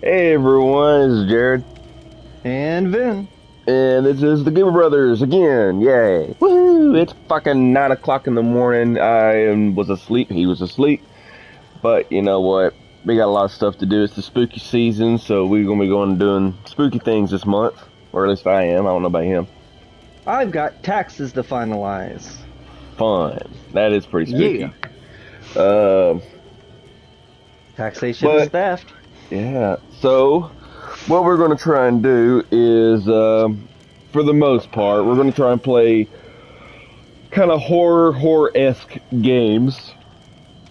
Hey everyone, this is Jared, And Vin. and this is the Goober Brothers again. Yay! Woohoo! It's fucking 9 o'clock in the morning. Was asleep. He was asleep. But you know what? We got a lot of stuff to do. It's the spooky season, so we're gonna be going and doing spooky things this month, or at least I am. I don't know about him. I've got taxes to finalize. Fun. That is pretty Yeah. spooky. Um, Taxation is but theft. yeah. So what we're gonna try and do is, for the most part, we're gonna try and play kind of horror-esque games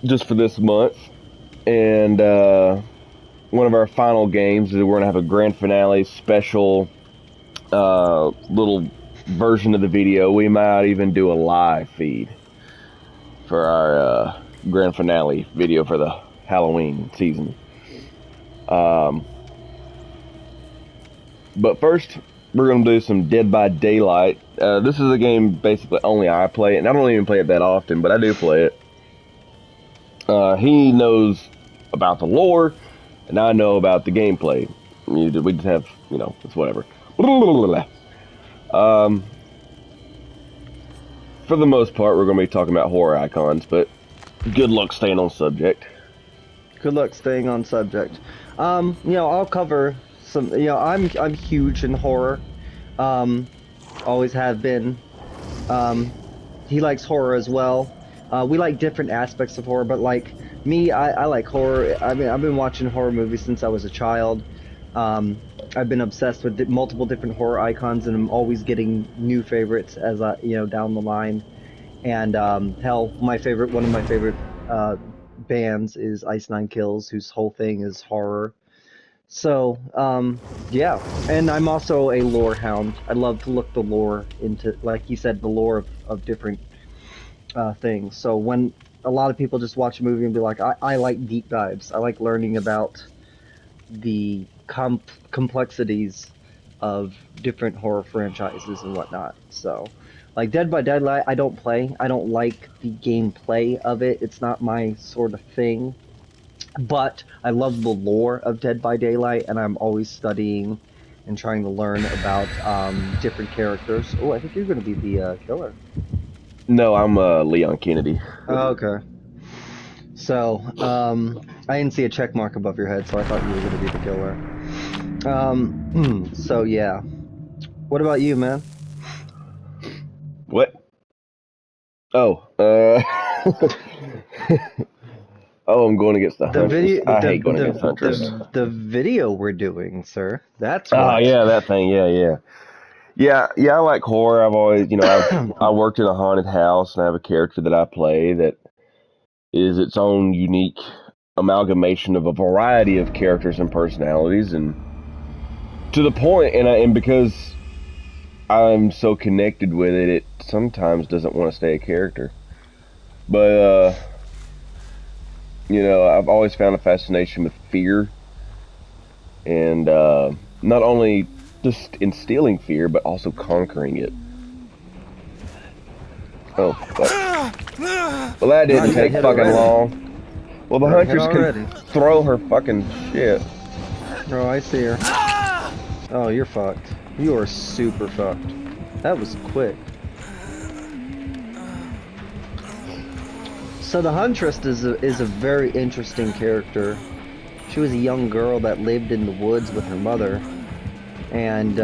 just for this month. And one of our final games is we're gonna have a grand finale special little version of the video. We might even do a live feed for our grand finale video for the Halloween season. But first, we're gonna do some Dead by Daylight. This is a game basically only I play, and I don't even play it that often, but I do play it. He knows about the lore, and I know about the gameplay. We just have, it's whatever. Um, for the most part, we're going to be talking about horror icons, but good luck staying on subject. Good luck staying on subject. I'll cover some. I'm huge in horror. Um, Always have been. Um, he likes horror as well. We like different aspects of horror, but like me, I like horror. I mean, I've been watching horror movies since I was a child. Um, I've been obsessed with multiple different horror icons, and I'm always getting new favorites as down the line. And hell, one of my favorite uh, bands is Ice Nine Kills, whose whole thing is horror. So, yeah, and I'm also a lore hound. I love to look the lore into, like you said, the lore of different things. So when a lot of people just watch a movie and be like, I like deep dives. I like learning about the complexities of different horror franchises and whatnot. So, like Dead by Daylight, I don't play. I don't like the gameplay of it. It's not my sort of thing. But I love the lore of Dead by Daylight, and I'm always studying and trying to learn about different characters. Oh, I think you're going to be the killer. No, I'm Leon Kennedy. Oh, okay. So, I didn't see a check mark above your head, so I thought you were going to be the killer. So yeah. What about you, man? What? Oh, oh, I'm going against the The Huntress. video, I hate going against Huntress. the video we're doing, sir. That's Oh, what. yeah, that thing. Yeah. I like horror. I've always, I worked in a haunted house, and I have a character that I play that is its own unique amalgamation of a variety of characters and personalities, and to the point, and because I'm so connected with it, it sometimes doesn't want to stay a character. But I've always found a fascination with fear, and not only just instilling fear, but also conquering it. Oh, fuck. Well, that didn't take fucking long. Well, the Huntress can throw her fucking shit. Oh, I see her. Oh, you're fucked. You are super fucked. That was quick. So the Huntress is a very interesting character. She was a young girl that lived in the woods with her mother, and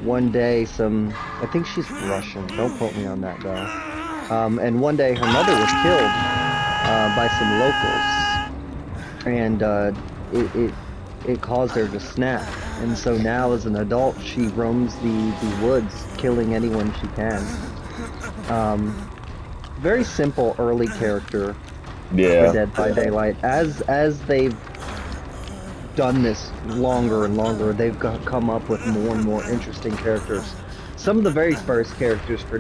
one day I think she's Russian. Don't quote me on that though. And one day her mother was killed by some locals, and it caused her to snap. And so now, as an adult, she roams the woods, killing anyone she can. Very simple early character for Yeah. Dead by Daylight. As they've done this longer and longer, they've come up with more and more interesting characters. Some of the very first characters for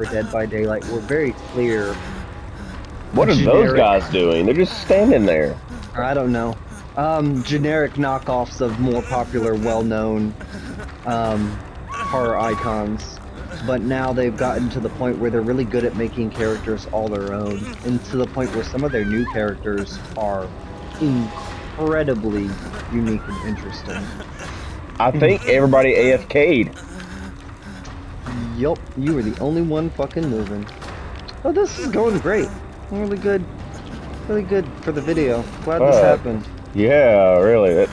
Dead by Daylight were very clear. What are those guys doing? They're just standing there. I don't know. Generic knockoffs of more popular, well-known horror icons. But now they've gotten to the point where they're really good at making characters all their own, and to the point where some of their new characters are incredibly unique and interesting. I think everybody AFK'd. Yup, you were the only one fucking moving. Oh, this is going great. Really good. Really good for the video. Glad this Fuck. happened. Yeah, really. That's.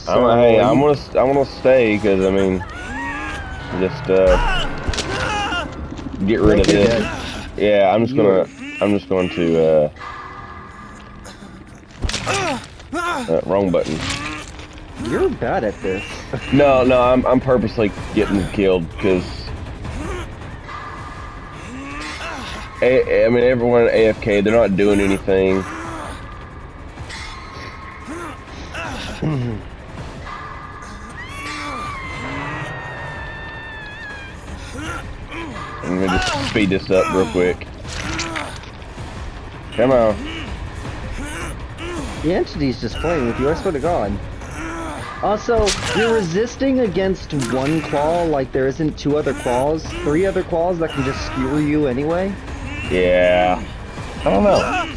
So, I'm gonna stay because I mean, just get rid nope, of you're this. dead. Yeah, You are. I'm just going to wrong button. You're bad at this. No, no, I'm purposely getting killed because I mean everyone at AFK, they're not doing anything. I'm gonna just speed this up real quick. Come on. The entity's just playing with you, I swear to God. Also, you're resisting against one claw like there isn't three other claws that can just skewer you anyway. Yeah. I don't know.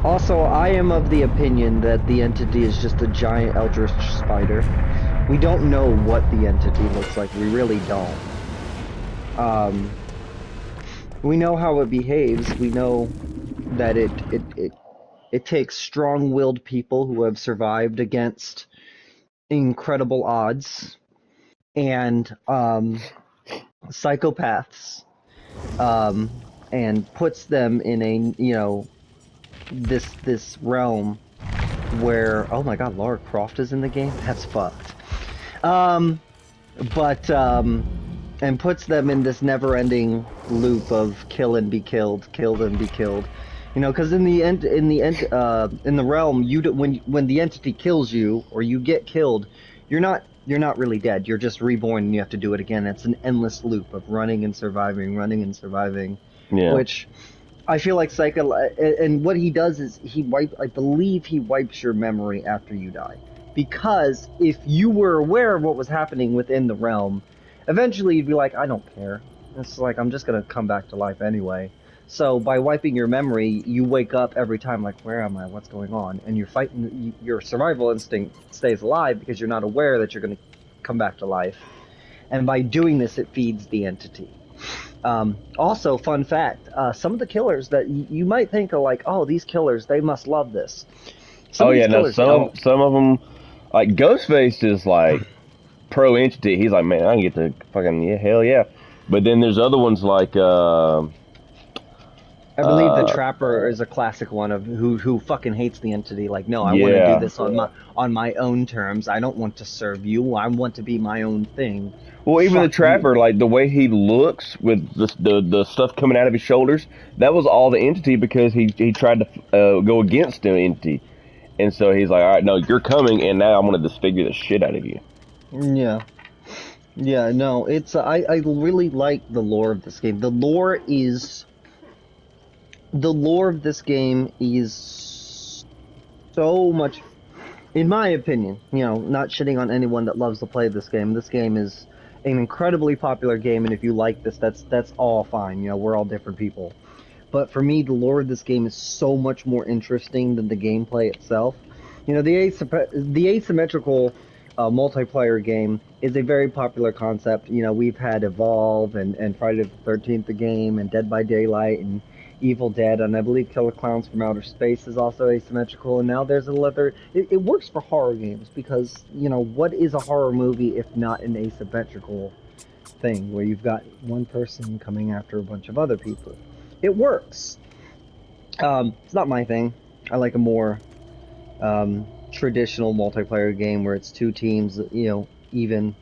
Also, I am of the opinion that the entity is just a giant eldritch spider. We don't know what the entity looks like. We really don't. We know how it behaves. We know that it takes strong-willed people who have survived against incredible odds and psychopaths, and puts them in a this realm where, oh my God, Lara Croft is in the game. That's fucked. But and puts them in this never-ending loop of kill and be killed, kill and be killed. Because in the realm, when the entity kills you or you get killed, you're not really dead. You're just reborn, and you have to do it again. It's an endless loop of running and surviving, Yeah. which I feel like and what he does is I believe he wipes your memory after you die. Because if you were aware of what was happening within the realm, eventually you'd be like, I don't care. It's like, I'm just gonna come back to life anyway. So by wiping your memory, you wake up every time like, where am I? What's going on? And you're fighting, your survival instinct stays alive because you're not aware that you're gonna come back to life. And by doing this, it feeds the entity. Also, fun fact, some of the killers that you might think are like, oh, these killers, they must love this. Some Oh of yeah, these no, killers don't. some of them, like Ghostface is like pro entity. He's like, man, I can get the fucking yeah, hell yeah. But then there's other ones like I believe the uh Trapper is a classic one of who fucking hates the entity. Like, no, I want to do yeah. this on my own terms. I don't want to serve you. I want to be my own thing. Well, even the Fuck you. Trapper, like the way he looks with the stuff coming out of his shoulders, that was all the entity because he tried to go against the entity, and so he's like, all right, no, you're coming, and now I'm gonna disfigure the shit out of you. Yeah. Yeah, no, it's I really like the lore of this game. The lore of this game is so much, in my opinion, not shitting on anyone that loves to play this game. This game is an incredibly popular game, and if you like this, that's all fine. We're all different people. But for me, the lore of this game is so much more interesting than the gameplay itself. The asymmetrical multiplayer game is a very popular concept. We've had Evolve and Friday the 13th the game, and Dead by Daylight and Evil Dead, and I believe Killer Clowns from Outer Space is also asymmetrical. And now there's another. It works for horror games because what is a horror movie if not an asymmetrical thing where you've got one person coming after a bunch of other people? It works. It's not my thing. I like a more traditional multiplayer game where it's two teams, even.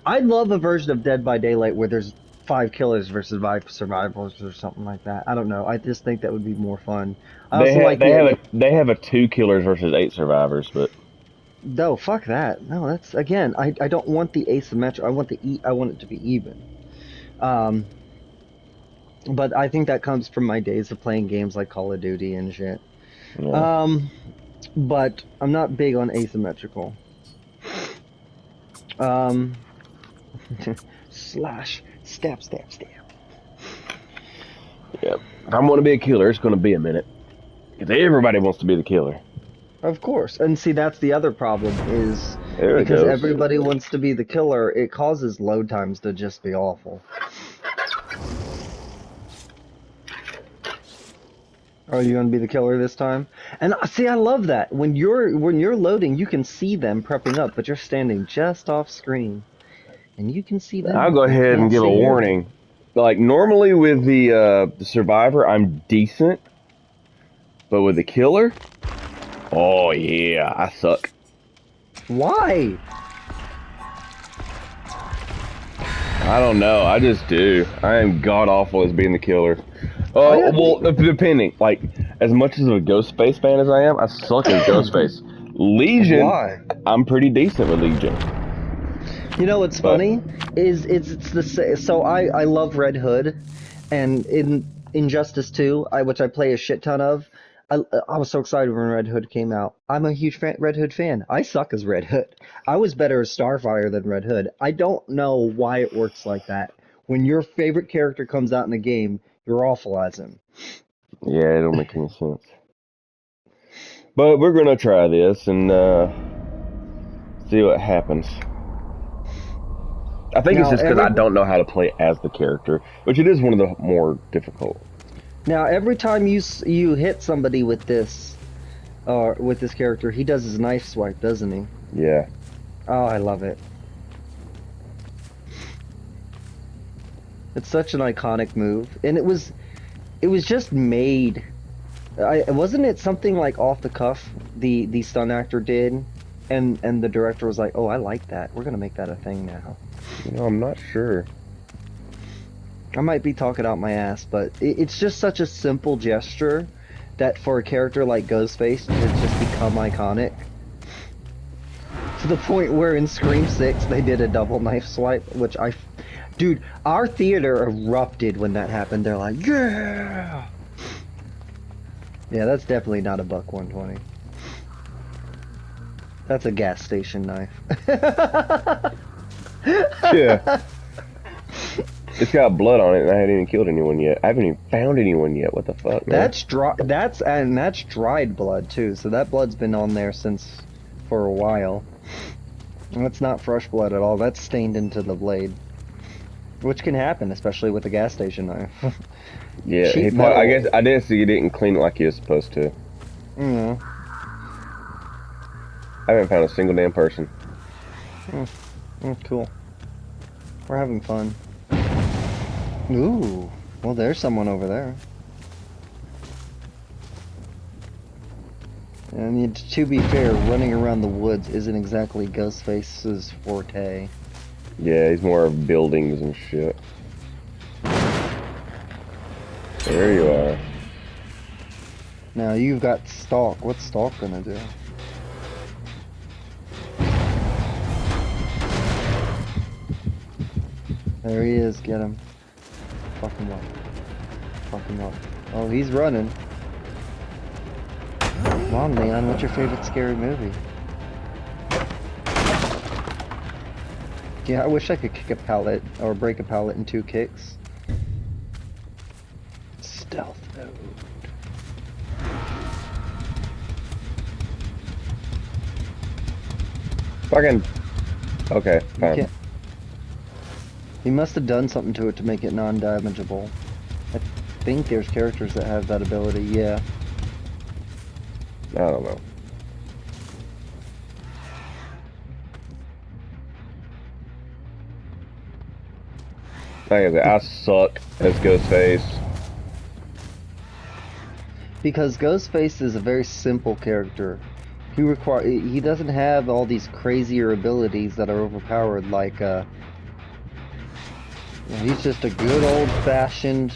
I'd love a version of Dead by Daylight where there's 5 killers versus 5 survivors or something like that. I don't know. I just think that would be more fun. I also like They have a 2 killers versus 8 survivors, but no, fuck that. No, that's again. I don't want the asymmetric. I want it to be even. Um, but I think that comes from my days of playing games like Call of Duty and shit. yeah. Um, but I'm not big on asymmetrical. Um, slash, stab, stab, stab. Yeah. If I'm going to be a killer, it's going to be a minute. Because everybody wants to be the killer. Of course. And see, that's the other problem is There it because goes. everybody wants to be the killer, it causes load times to just be awful. Oh, you gonna be the killer this time? And see, I love that. When you're loading, you can see them prepping up, but you're standing just off screen, and you can see them, I'll but go they ahead and can't give a see you. warning. Like, normally with the survivor, I'm decent. But with the killer, oh yeah, I suck. Why? I don't know. I just do. I am god awful as being the killer. Oh yeah. Well, depending. Like, as much as a Ghostface fan as I am, I suck as Ghostface. Legion, Why? I'm pretty decent with Legion. You know what's But funny is it's so I love Red Hood, and in Injustice 2, which I play a shit ton of. I was so excited when Red Hood came out. I'm a huge Red Hood fan. I suck as Red Hood. I was better as Starfire than Red Hood. I don't know why it works like that. When your favorite character comes out in a game, you're awful as him. yeah, it don't make any sense. But we're gonna try this and see what happens. I think it's Now just because every I don't know how to play as the character, which it is one of the more difficult. now every time you hit somebody with this character, he does his knife swipe, doesn't he? Yeah. Oh, I love it. It's such an iconic move, and it was just made. Wasn't it something like off the cuff the stunt actor did, and the director was like, "Oh, I like that. We're gonna make that a thing now." You know, I'm not sure. I might be talking out my ass, but it's just such a simple gesture that for a character like Ghostface, it's just become iconic. To the point where in Scream 6 they did a double knife swipe, which dude, our theater erupted when that happened. They're like, yeah! Yeah, that's definitely not a buck 120. That's a gas station knife. Yeah. It's got blood on it, and I haven't even killed anyone yet. I haven't even found anyone yet. What the fuck, man? That's dry. That's dried blood too. So that blood's been on there since for a while. And that's not fresh blood at all. That's stained into the blade, which can happen, especially with a gas station knife. Yeah, Cheap I metal. guess I didn't see you didn't clean it like you was supposed to. Mm. I haven't found a single damn person. Cool. We're having fun. Ooh. Well, there's someone over there. And to be fair, running around the woods isn't exactly Ghostface's forte. Yeah, he's more of buildings and shit. There you are. Now you've got Stalk. What's Stalk gonna do? There he is. Get him. Fuck him up. Fuck him up. Oh, he's running. Come on, Leon. What's your favorite scary movie? Yeah, I wish I could kick a pallet or break a pallet in 2 kicks. Stealth mode. Fucking. Okay, fine. He must have done something to it to make it non-damageable. I think there's characters that have that ability, yeah. I don't know. Like I said, I suck as Ghostface. Because Ghostface is a very simple character. He doesn't have all these crazier abilities that are overpowered like he's just a good old-fashioned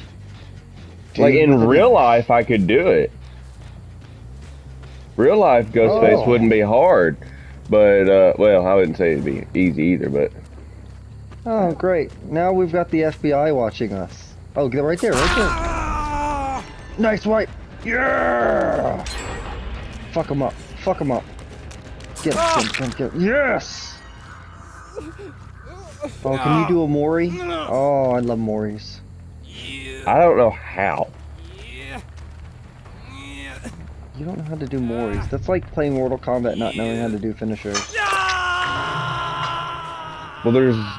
Like in with a real knife. life, I could do it. Real life Ghostface wouldn't be hard, but well, I wouldn't say it'd be easy either. But Oh, great. Now we've got the FBI watching us. Oh, get right there, right there. Nice wipe. Yeah! Fuck him up. Fuck him up. Get him, get him. Yes! Oh, can you do a Mori? Oh, I love Moris. I don't know how. You don't know how to do Moris. That's like playing Mortal Kombat not knowing how to do finishers. Well,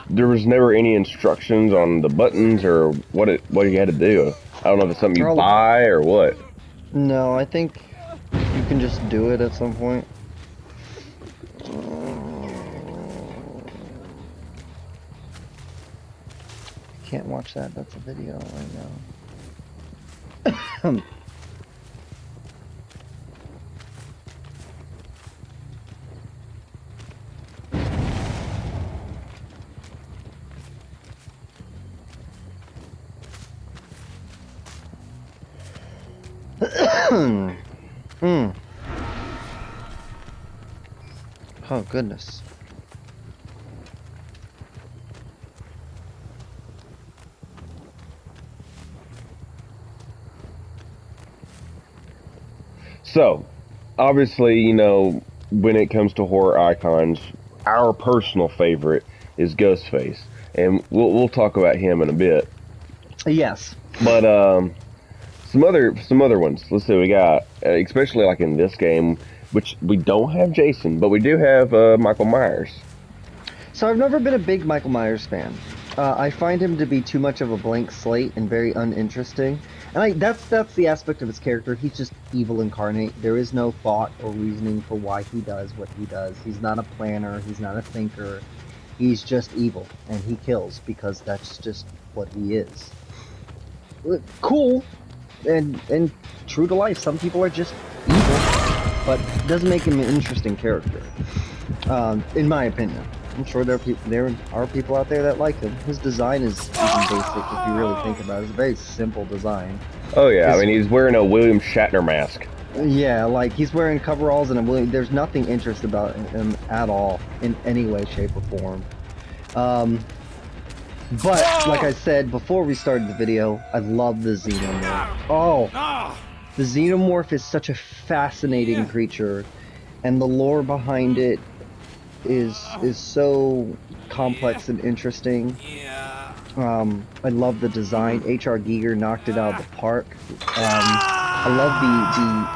there was never any instructions on the buttons or what you had to do. I don't know if it's something you Oh, buy or what. no, I think you can just do it at some point. Can't watch that. That's a video right now. Oh, goodness. So, obviously, you know, when it comes to horror icons, our personal favorite is Ghostface, and we'll talk about him in a bit. Yes. But some other ones. Let's see, we got especially like in this game, which we don't have Jason, but we do have Michael Myers. So I've never been a big Michael Myers fan. I find him to be too much of a blank slate and very uninteresting. And that's the aspect of his character. He's just evil incarnate. There is no thought or reasoning for why he does what he does. He's not a planner. He's not a thinker. He's just evil, and he kills because that's just what he is. Cool, and true to life. Some people are just evil, but it doesn't make him an interesting character, in my opinion. I'm sure there are people out there that like him. His design is even basic if you really think about it. It's a very simple design. Oh yeah, I mean he's wearing a William Shatner mask. Yeah, like he's wearing coveralls and there's nothing interesting about him at all in any way, shape, or form. But like I said before we started the video, I love the Xenomorph. Oh, the Xenomorph is such a fascinating creature, and the lore behind it is so complex and interesting. I love the design. H.R. Giger knocked it out of the park. I love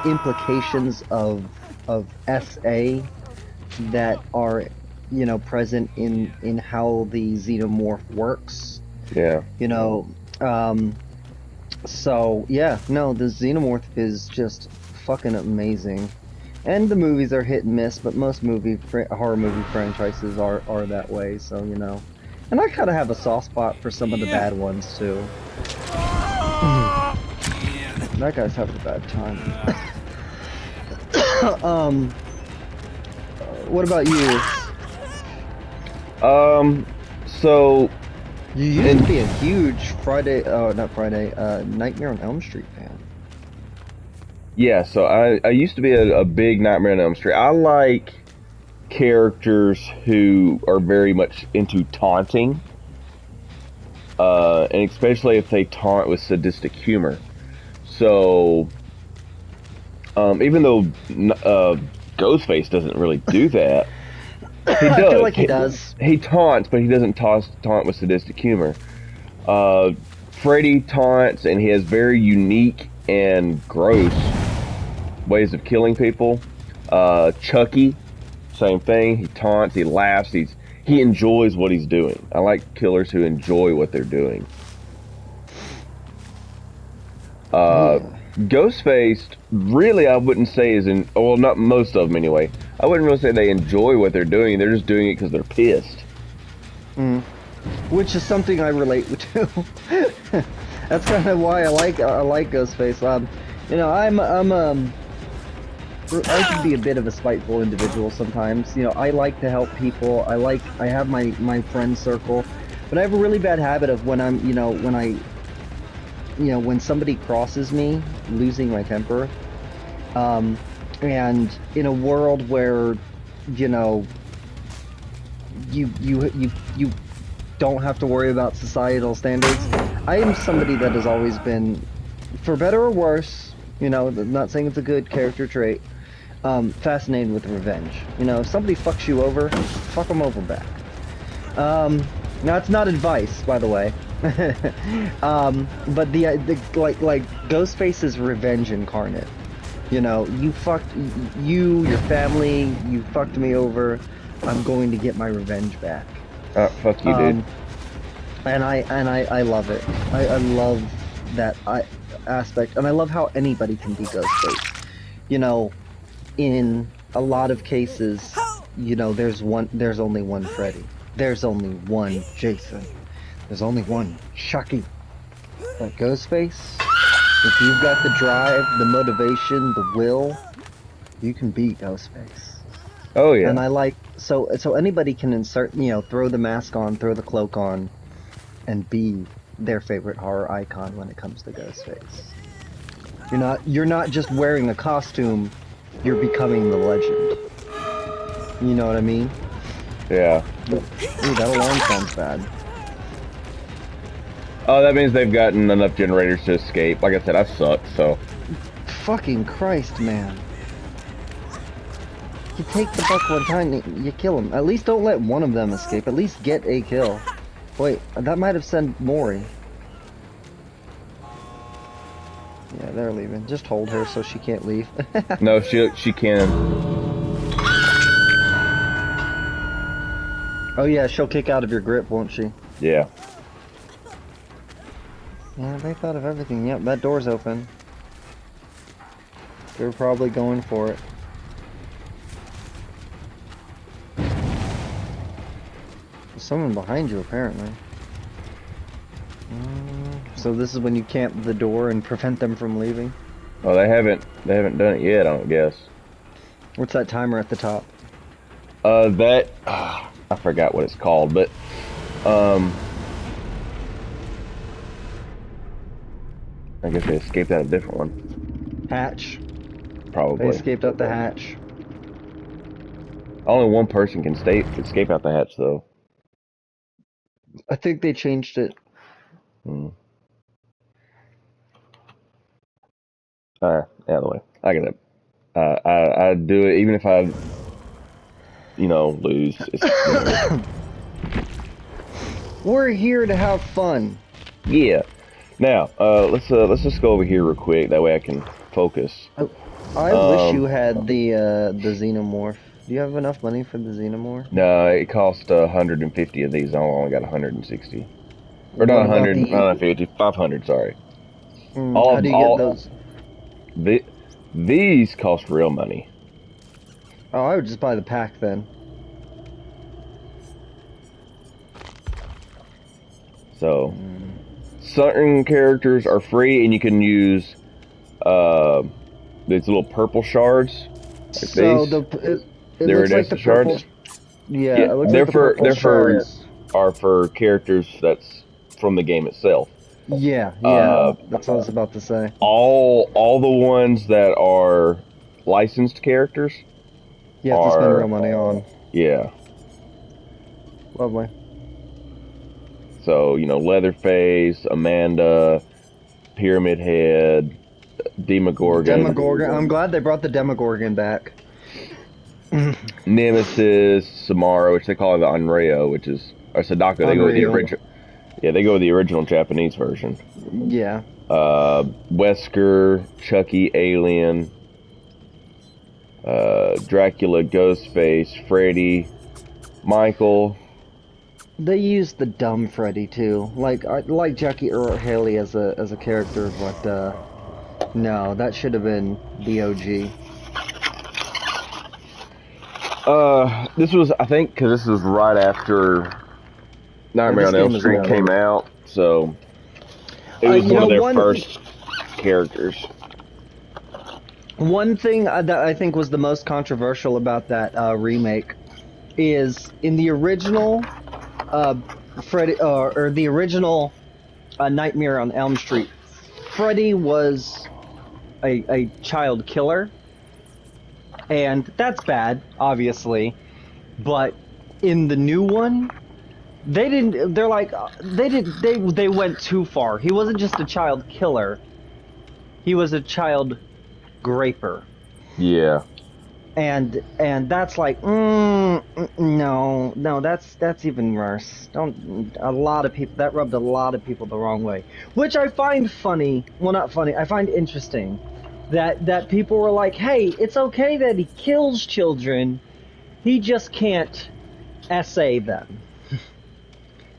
the implications of SA that are, you know, present in how the Xenomorph works. Yeah. You know, so yeah, no, the Xenomorph is just fucking amazing. And the movies are hit and miss, but most horror movie franchises are that way, so, you know. And I kind of have a soft spot for some of the bad ones, too. That guy's having a bad time. What about you? So... You used to be a huge Nightmare on Elm Street fan. Yeah, so I used to be a big Nightmare on Elm Street. I like characters who are very much into taunting, and especially if they taunt with sadistic humor. So, even though Ghostface doesn't really do that, he does. I feel like he does. He taunts, but he doesn't taunt with sadistic humor. Freddy taunts, and he has very unique and gross ways of killing people. Chucky, same thing. He taunts, he laughs, he enjoys what he's doing. I like killers who enjoy what they're doing. Ghostface, really, I wouldn't say well, not most of them anyway. I wouldn't really say they enjoy what they're doing. They're just doing it because they're pissed. Which is something I relate to. That's kind of why I like Ghostface. You know, I can be a bit of a spiteful individual sometimes. You know, I like to help people. I have my friend circle, but I have a really bad habit of when when somebody crosses me, losing my temper. And in a world where, you know, you don't have to worry about societal standards, I am somebody that has always been, for better or worse, you know, not saying it's a good character trait, fascinated with revenge. You know, if somebody fucks you over, fuck them over back. Now, it's not advice, by the way. But the like Ghostface's revenge incarnate. You know, your family, you fucked me over. I'm going to get my revenge back. Fuck you, dude. And I love it. I love that aspect, and I love how anybody can be Ghostface. You know, in a lot of cases, you know, there's only one Freddy. There's only one Jason. There's only one Chucky. But Ghostface, if you've got the drive, the motivation, the will, you can beat Ghostface. Oh yeah. And I like so anybody can insert, you know, throw the mask on, throw the cloak on, and be their favorite horror icon when it comes to Ghostface. You're not just wearing a costume, you're becoming the legend. You know what I mean? Yeah. Ooh, that alarm sounds bad. Oh, that means they've gotten enough generators to escape. Like I said, I suck, so. Fucking Christ, man. You take the buck one time, you kill him. At least don't let one of them escape. At least get a kill. Wait, that might have sent Mori. Yeah, they're leaving. Just hold her so she can't leave. No, she can. Oh yeah, she'll kick out of your grip, won't she? Yeah. Yeah, they thought of everything. Yep, that door's open. They're probably going for it. There's someone behind you, apparently. So this is when you camp the door and prevent them from leaving? Oh, they haven't done it yet, I don't guess. What's that timer at the top? I forgot what it's called, but I guess they escaped out a different one. Hatch. Probably. They escaped out the hatch. Only one person can escape out the hatch, though. I think they changed it. Hmm. Alright, out of the way. I get it. I do it even if I, lose. It's, We're here to have fun. Yeah. Now, let's just go over here real quick. That way I can focus. I wish you had the xenomorph. Do you have enough money for the xenomorph? No, it cost 150 of these. I only got 160. Or not 100, not 150, 500. Sorry. How do you get those? These cost real money. Oh, I would just buy the pack then. So, certain characters are free, and you can use these little purple shards. Like so these. it looks like the purple. Shards. Yeah, it looks like the purple shards are for characters that's from the game itself. Yeah, that's what I was about to say. All the ones that are licensed characters. You have to spend real money on. Yeah. Lovely. So, Leatherface, Amanda, Pyramid Head, Demogorgon. Demogorgon. I'm glad they brought the Demogorgon back. Nemesis, Samara, which they call the Onryo, which is, or Sadako, they go with the original. Yeah, they go with the original Japanese version. Yeah. Wesker, Chucky, Alien, Dracula, Ghostface, Freddy, Michael. They used the dumb Freddy too, like Jackie Earl Haley as a character, but no, that should have been the OG. This was, I think, because this was right after Nightmare on Elm Street came out, so it was one of their first characters. One thing that I think was the most controversial about that remake is in the original Freddy, or the original Nightmare on Elm Street, Freddy was a child killer. And that's bad, obviously, but in the new one, they went too far. He wasn't just a child killer. He was a child graper. Yeah. and that's like no, that's even worse. Don't a lot of people that rubbed a lot of people the wrong way, which I find funny. Well, not funny. I find interesting that people were like, hey, it's okay that he kills children, he just can't essay them.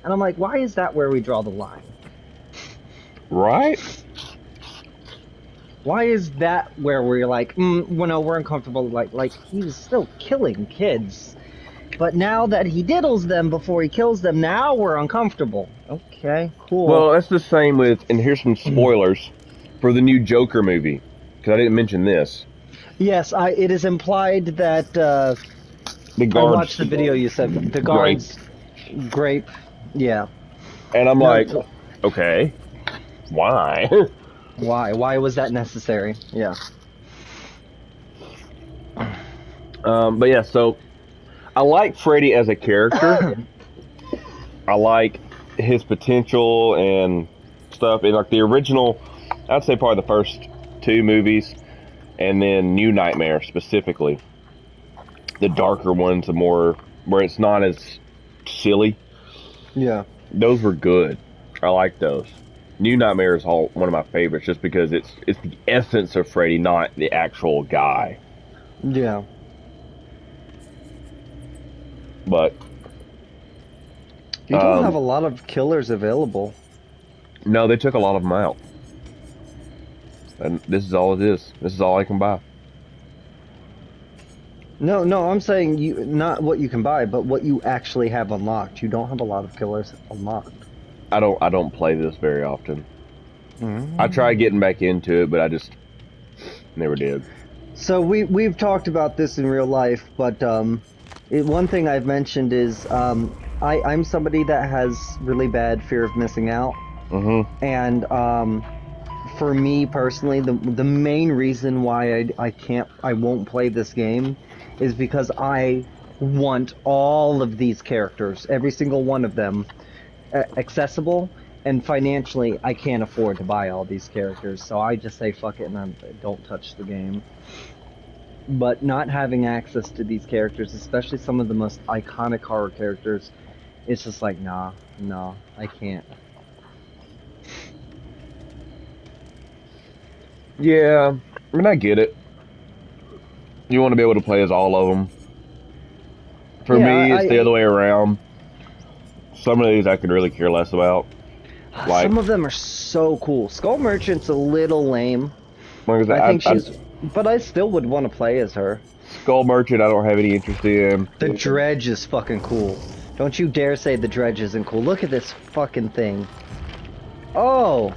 And I'm like, why is that where we draw the line? Right? Why is that where we're like, well, no, we're uncomfortable? Like he was still killing kids, but now that he diddles them before he kills them, now we're uncomfortable. Okay, cool. Well, that's the same with, and here's some spoilers for the new Joker movie, because I didn't mention this. Yes, it is implied that The I guards watched the video you said. The grape, guards grape. Yeah. and I'm No, like, okay, why? why? Why was that necessary? Yeah. But yeah, so I like Freddy as a character. I like his potential and stuff. And like the original, I'd say probably the first two movies, and then New Nightmare specifically. The darker ones, the more where it's not as silly. Yeah. Those were good. I like those. New Nightmare is one of my favorites, just because it's the essence of Freddy, not the actual guy. Yeah. But You don't have a lot of killers available. no, they took a lot of them out, and this is all it is. This is all I can buy. No, I'm saying you not what you can buy, but what you actually have unlocked. You don't have a lot of killers unlocked. I don't play this very often. I tried getting back into it, but I just never did. So we've talked about this in real life, but one thing I've mentioned is I'm somebody that has really bad fear of missing out, and for me personally, the main reason why I won't play this game is because I want all of these characters, every single one of them, accessible, and financially I can't afford to buy all these characters, so I just say fuck it and I don't touch the game. But not having access to these characters, especially some of the most iconic horror characters, it's just like, nah, I can't. Yeah, I mean, I get it. You want to be able to play as all of them. For me, it's the other way around. Some of these I could really care less about. Like, some of them are so cool. Skull Merchant's a little lame. Like I think she's... But I still would want to play as her. Skull Merchant, I don't have any interest in. The Dredge is fucking cool. Don't you dare say the Dredge isn't cool. Look at this fucking thing. Oh,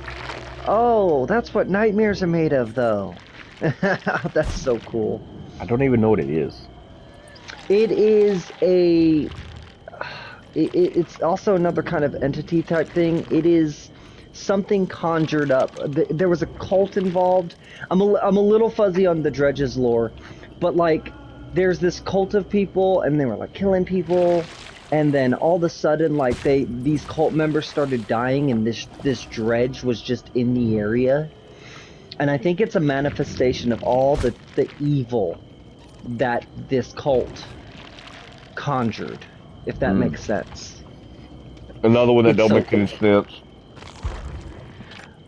that's what nightmares are made of, though. That's so cool. I don't even know what it is. It is a... It's also another kind of entity type thing. It is something conjured up. There was a cult involved. I'm a little fuzzy on the Dredge's lore, but like there's this cult of people, and they were like killing people, and then all of a sudden like these cult members started dying, and this Dredge was just in the area. And I think it's a manifestation of all the evil that this cult conjured, if that makes sense. Another one that don't make any sense.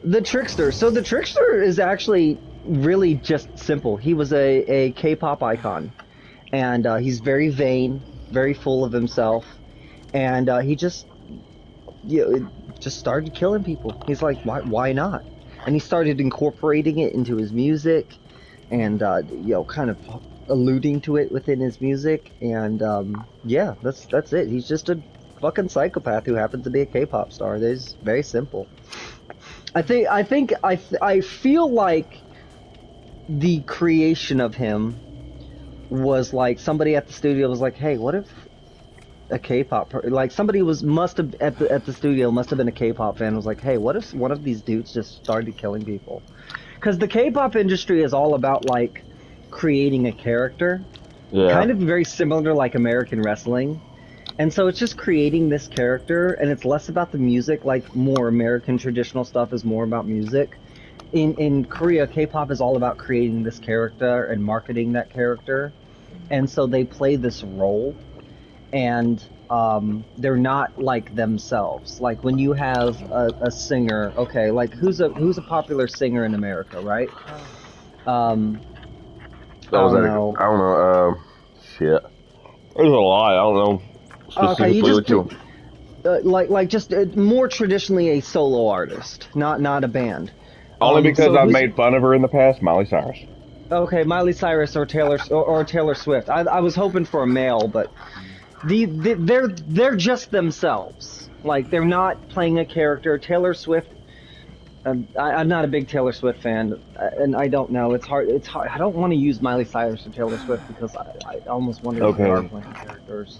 The Trickster. So the Trickster is actually really just simple. He was a K-pop icon, and he's very vain, very full of himself, and he just started killing people. He's like, why not? And he started incorporating it into his music, and kind of alluding to it within his music, and yeah, that's it. He's just a fucking psychopath who happens to be a K-pop star. It's very simple. I feel like the creation of him was like somebody at the studio was like, hey, what if a K-pop like somebody must have at the studio must have been a K-pop fan, was like, hey, what if one of these dudes just started killing people? Because the K-pop industry is all about like creating a character, kind of very similar to like American wrestling. And so it's just creating this character, and it's less about the music. Like more American traditional stuff is more about music. In Korea, K-pop is all about creating this character and marketing that character. and so they play this role, and they're not like themselves. Like when you have a singer, okay, like who's a popular singer in America, right? Um, That I was don't that. know. I don't know. Shit. There's a lot. I don't know Okay, you specifically just what pick, you. like just more traditionally a solo artist, not a band. Only because So I've who's made fun of her in the past, Miley Cyrus. okay? Miley Cyrus or Taylor Swift. I was hoping for a male, but they're just themselves. Like they're not playing a character. Taylor Swift. I'm not a big Taylor Swift fan, and I don't know. It's hard. It's hard. I don't want to use Miley Cyrus or Taylor Swift because I almost wonder if they are Okay. playing characters.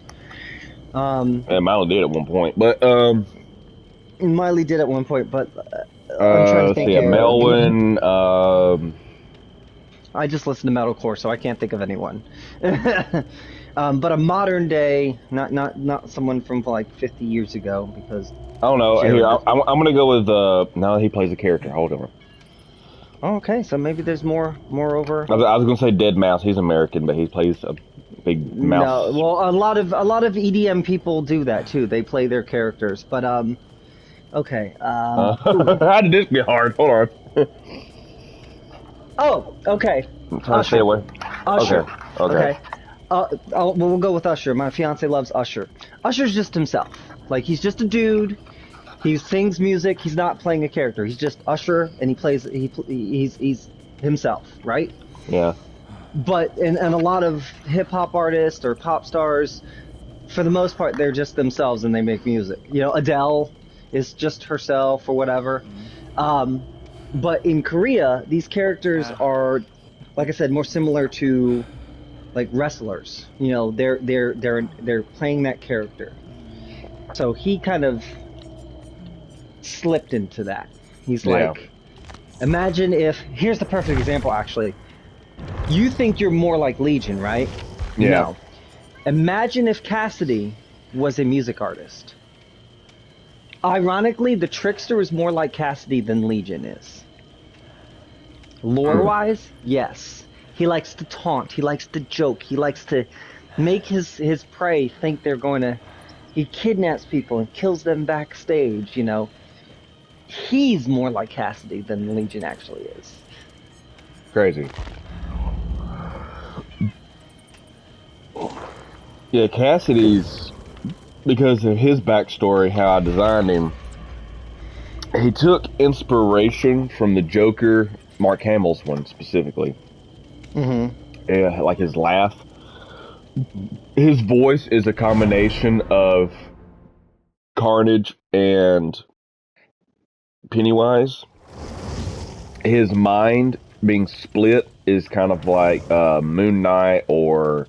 Um, And Miley did at one point, but Miley did at one point, but I'm trying to let's think see, here. Melwin. I just listen to metalcore, so I can't think of anyone. But a modern day, not someone from like 50 years ago, because I don't know. Here, Jared doesn't. I'm gonna go with. No, he plays a character. Hold on. Oh, okay, so maybe there's more over. I was gonna say Dead Mouse. He's American, but he plays a big No, mouse. well, a lot of EDM people do that too. They play their characters, but okay. Ooh. How did this get hard? Hold on. Oh, okay. I'm trying to stay Usher. away. Usher. Okay. Okay. Okay. We'll go with Usher. My fiance loves Usher. Usher's just himself. Like he's just a dude. He sings music. He's not playing a character. He's just Usher, and he plays. He's himself, right? Yeah. But and a lot of hip hop artists or pop stars, for the most part, they're just themselves and they make music. You know, Adele is just herself or whatever. Um, but in Korea, these characters are, like I said, more similar to like wrestlers. You know, they're playing that character. So he kind of slipped into that. He's Yeah. like, imagine if here's the perfect example actually. You think you're more like Legion, right? Yeah. No. Imagine if Cassidy was a music artist. Ironically, the Trickster is more like Cassidy than Legion is. Lore-wise, yes. He likes to taunt. He likes to joke. He likes to make his prey think they're going to... He kidnaps people and kills them backstage, you know. He's more like Cassidy than Legion actually is. Crazy. Yeah, Cassidy's, because of his backstory, how I designed him, he took inspiration from the Joker, Mark Hamill's one specifically. Mm-hmm. Yeah, like his laugh. His voice is a combination of Carnage and Pennywise. His mind being split is kind of like Moon Knight or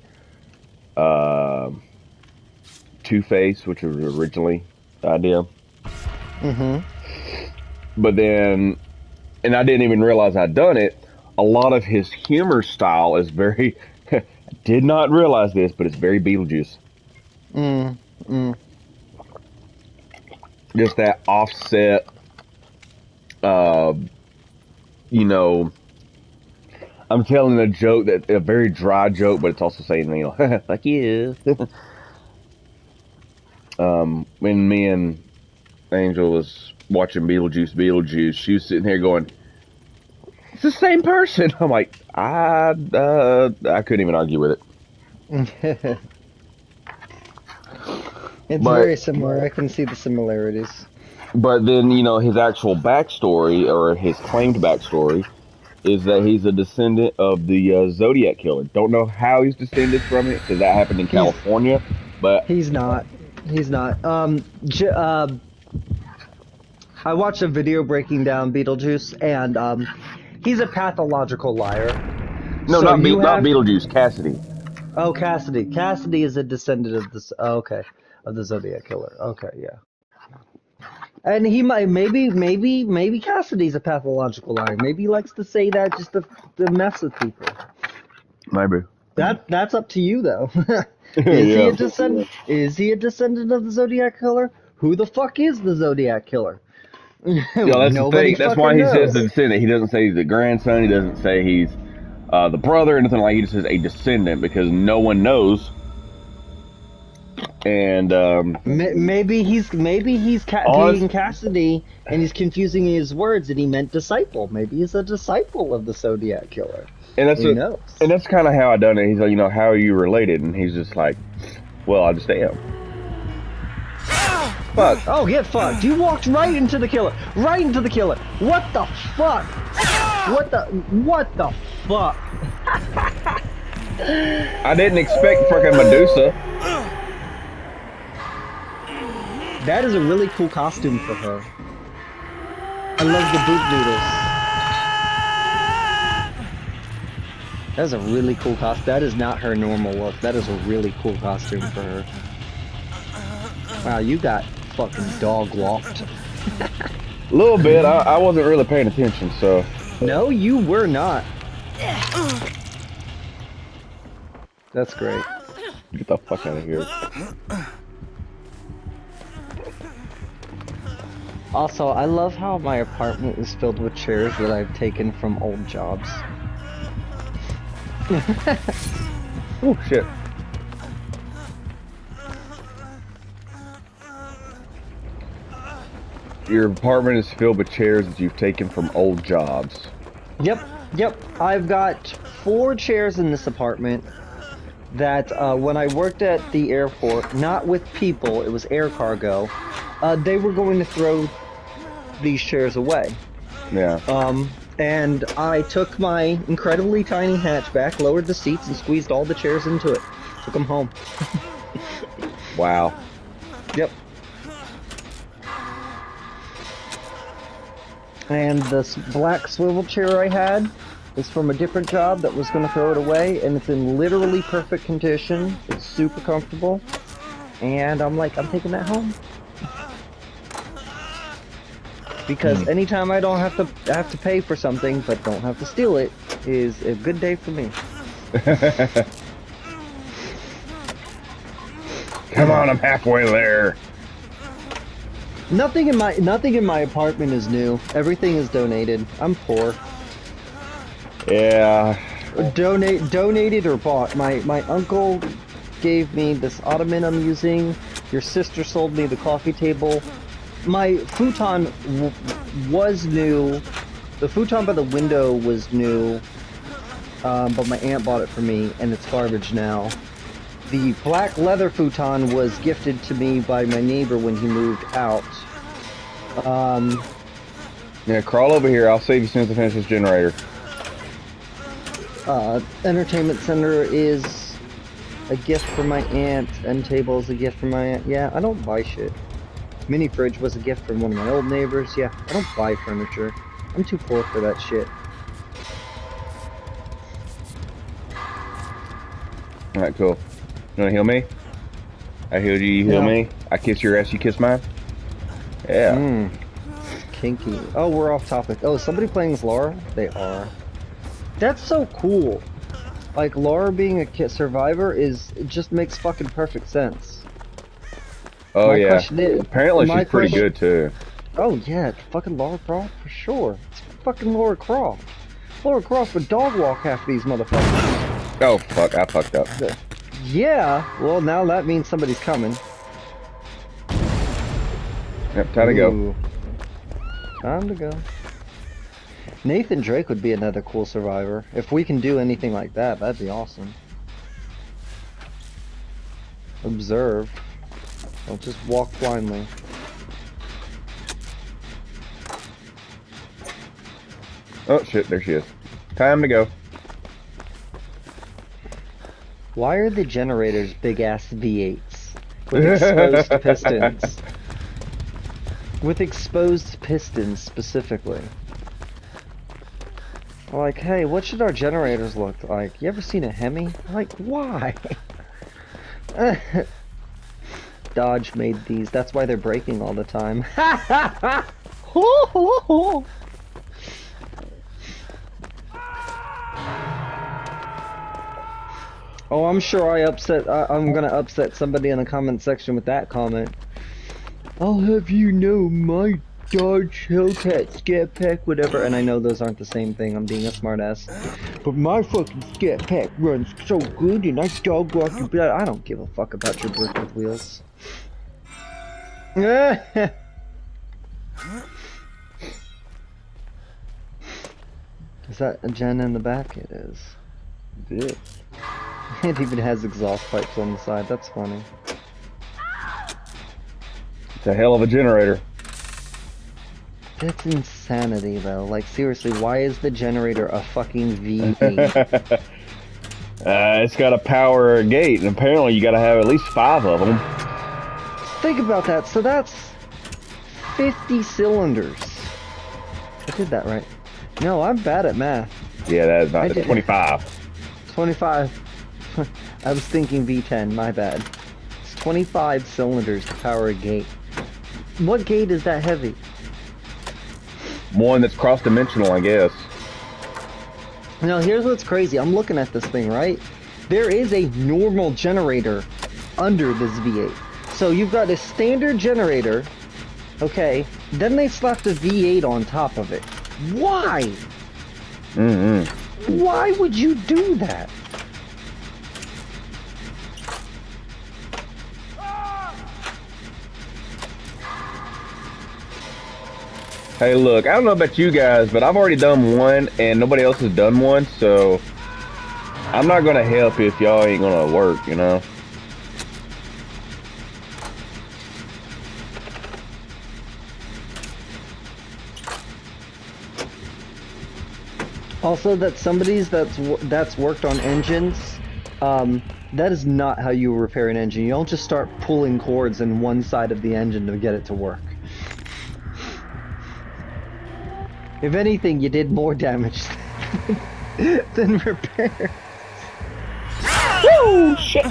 Two-Face, which was originally the idea. Mm-hmm. But then, and I didn't even realize I'd done it, a lot of his humor style is very, I did not realize this, but it's very Beetlejuice. Just that offset, you know, I'm telling a joke, that a very dry joke, but it's also saying, you know, fuck you. When me and Angel was watching Beetlejuice, she was sitting here going, "It's the same person." I'm like, I couldn't even argue with it. It's But very similar. I can see the similarities. but then, you know, his actual backstory, or his claimed backstory, is that he's a descendant of the Zodiac killer. Don't know how he's descended from it, because that happened in California. But He's not. He's not. I watched a video breaking down Beetlejuice, and he's a pathological liar. no, So not Beetlejuice, Cassidy. Oh, Cassidy. Cassidy is a descendant of this. Oh, okay, of the Zodiac killer. Okay, yeah. And he might maybe Cassidy's a pathological liar. Maybe he likes to say that just to mess with people. Maybe. That's up to you though. Yeah. Is he a descendant of the Zodiac killer? Who the fuck is the Zodiac killer? Yeah, that's the Nobody thing. That's why fucking he says knows. the descendant. He doesn't say he's the grandson. He doesn't say he's the brother, anything like. He just says a descendant because no one knows. And Maybe he's being honest, Cassidy, and he's confusing his words, and he meant disciple. Maybe he's a disciple of the Zodiac Killer. and Who knows? that's kind of how I done it. He's like, you know, how are you related? And he's just like, well, I just am. Fuck. Oh, get fucked! You walked right into the killer. Right into the killer. What the fuck? What the fuck? I didn't expect fucking Medusa. That is a really cool costume for her. I love the boot noodles. That is a really cool costume. That is not her normal look. That is a really cool costume for her. Wow, you got fucking dog walked. A little bit. I wasn't really paying attention, so. No, you were not. That's great. Get the fuck out of here. Also, I love how my apartment is filled with chairs that I've taken from old jobs. Oh, shit. Your apartment is filled with chairs that you've taken from old jobs. Yep. I've got 4 chairs in this apartment that when I worked at the airport, not with people, it was air cargo, they were going to throw these chairs away. Yeah. And I took my incredibly tiny hatchback, lowered the seats, and squeezed all the chairs into it. Took them home. Wow. Yep. And this black swivel chair I had is from a different job that was going to throw it away, and it's in literally perfect condition. It's super comfortable, and I'm like, I'm taking that home. Because anytime I don't have to pay for something, but don't have to steal it, is a good day for me. Come on, I'm halfway there. Nothing in my apartment is new. Everything is donated. I'm poor. Yeah. Donated or bought. My uncle gave me this ottoman I'm using. Your sister sold me the coffee table. My futon was new. The futon by the window was new, but my aunt bought it for me, and it's garbage now. The black leather futon was gifted to me by my neighbor when he moved out. Yeah, crawl over here. I'll save you as soon as I finish this generator. Entertainment center is a gift for my aunt. End table is a gift for my aunt. Yeah, I don't buy shit. Mini fridge was a gift from one of my old neighbors. Yeah, I don't buy furniture. I'm too poor for that shit. Alright, cool. You wanna heal me? I healed you, you heal me? I kiss your ass, you kiss mine? Yeah. Kinky. Oh, we're off topic. Oh, is somebody playing as Laura? They are. That's so cool. Like, Laura being a survivor it just makes fucking perfect sense. Oh, My yeah. question is, apparently she's pretty good, too. Oh, yeah, it's fucking Laura Croft for sure. It's fucking Laura Croft. Laura Croft would dog walk half these motherfuckers. Oh, fuck, I fucked up. Yeah, well, now that means somebody's coming. Yep, time to go. Time to go. Nathan Drake would be another cool survivor. If we can do anything like that, that'd be awesome. Observe. Don't just walk blindly. Oh, shit, there she is. Time to go. Why are the generators big-ass V8s? With exposed pistons. With exposed pistons, specifically. Like, hey, what should our generators look like? You ever seen a Hemi? Like, why? Dodge made these. That's why they're breaking all the time. Oh, I'm sure I'm gonna upset somebody in the comment section with that comment. I'll have you know my Dodge, Hellcat, Scat Pack, whatever. And I know those aren't the same thing. I'm being a smartass. But my fucking Scat Pack runs so good, and I dog walk you. But I don't give a fuck about your brick with wheels. Is that a gen in the back? It is. Yeah. It even has exhaust pipes on the side. That's funny. It's a hell of a generator. That's insanity, though. Like, seriously, why is the generator a fucking V8? It's got to power a gate, and apparently you got to have at least 5 of them. Think about that. So that's 50 cylinders. I did that right. No, I'm bad at math. Yeah, that's not 25. 25. I was thinking V10, my bad. It's 25 cylinders to power a gate. What gate is that heavy? One that's cross-dimensional, I guess. Now, here's what's crazy. I'm looking at this thing, right? There is a normal generator under this V8. So you've got a standard generator, okay? Then they slapped a V8 on top of it. Why? Why would you do that? Hey, look, I don't know about you guys, but I've already done one, and nobody else has done one, so I'm not gonna help if y'all ain't gonna work, you know? Also, that somebody's that's worked on engines, that is not how you repair an engine. You don't just start pulling cords in one side of the engine to get it to work. If anything, you did more damage than repair. Woo! Shit!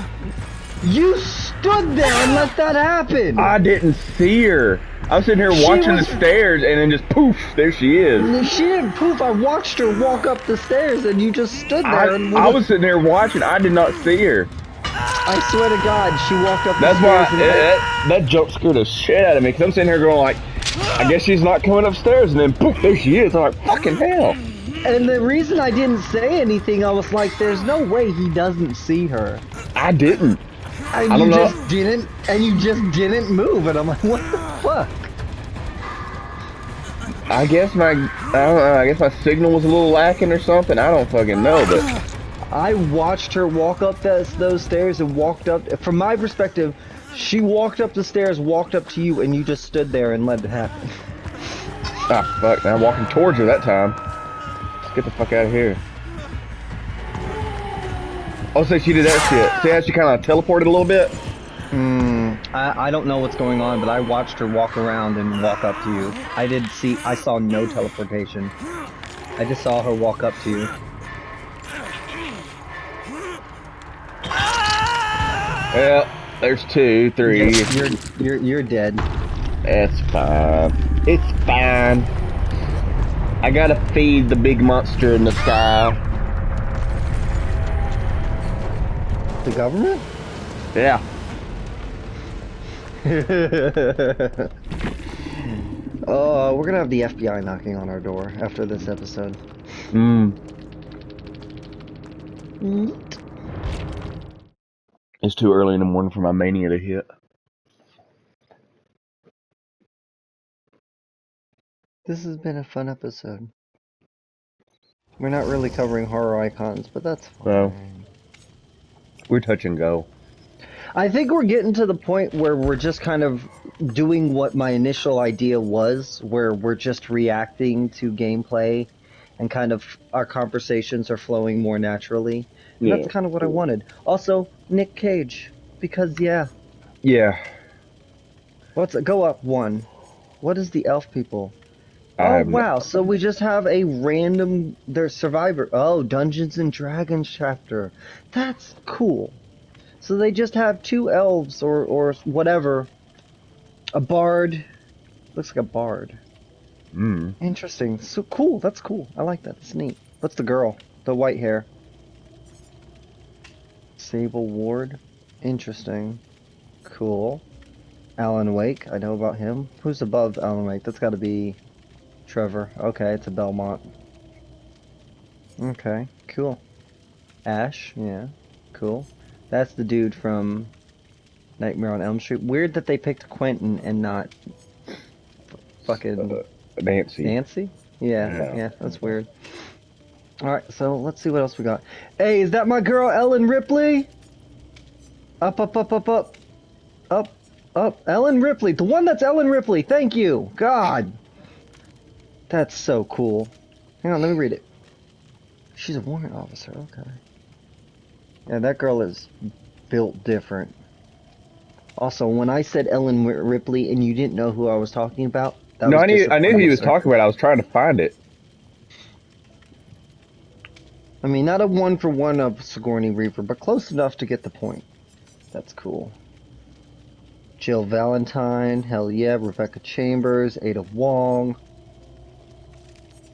You stood there and let that happen! I didn't see her. I was sitting here watching the stairs, and then just poof, there she is. She didn't poof. I watched her walk up the stairs, and you just stood there. I was sitting there watching. I did not see her. I swear to God, she walked up the That's stairs. why that jump scared the shit out of me. Because I'm sitting here going like, I guess she's not coming upstairs, and then poof, there she is. I'm like, fucking hell. And the reason I didn't say anything, I was like, there's no way he doesn't see her. I didn't. And I don't know. You just didn't move, and I'm like, what the fuck? I guess I don't know, I guess my signal was a little lacking or something. I don't fucking know, but I watched her walk up those stairs and walked up. From my perspective, she walked up the stairs, walked up to you, and you just stood there and let it happen. ah, fuck, I'm walking towards her that time. Let's get the fuck out of here. Oh, so she did that shit. See how she kind of teleported a little bit? I don't know what's going on, but I watched her walk around and walk up to you. I saw no teleportation. I just saw her walk up to you. Well, there's 2, 3. You're dead. It's fine. It's fine. I gotta feed the big monster in the sky. The government? Yeah. Oh, we're gonna have the FBI knocking on our door after this episode. It's too early in the morning for my mania to hit. This has been a fun episode. We're not really covering horror icons, but that's fine. Well, we're touch and go. I think we're getting to the point where we're just kind of doing what my initial idea was, where we're just reacting to gameplay and kind of our conversations are flowing more naturally. And Yeah. that's kind of what I wanted. Also, Nick Cage, because yeah. Yeah. What's it? Go up 1. What is the elf people? I Oh have no- wow, so we just have a random there's Survivor. Oh, Dungeons and Dragons chapter. That's cool. So they just have 2 elves or whatever. A bard. Looks like a bard. Interesting. So cool. That's cool. I like that. It's neat. What's the girl? The white hair. Sable Ward. Interesting. Cool. Alan Wake, I know about him. Who's above Alan Wake? That's got to be Trevor. Okay, it's a Belmont. Okay, cool. Ash, yeah, cool. That's the dude from Nightmare on Elm Street. Weird that they picked Quentin and not fucking Nancy. Nancy? Yeah, Yeah. yeah, that's weird. Alright, so let's see what else we got. Hey, is that my girl Ellen Ripley? Up, up, up, up, up. Up, up. Ellen Ripley. The one that's Ellen Ripley. Thank you. God. That's so cool. Hang on, let me read it. She's a warrant officer, okay. Yeah, that girl is built different. Also, when I said Ellen Ripley and you didn't know who I was talking about, that No, was I knew who he was disappointing, talking about. I was trying to find it. I mean, not a one-for-one of Sigourney Reaper, but close enough to get the point. That's cool. Jill Valentine, hell yeah, Rebecca Chambers, Ada Wong.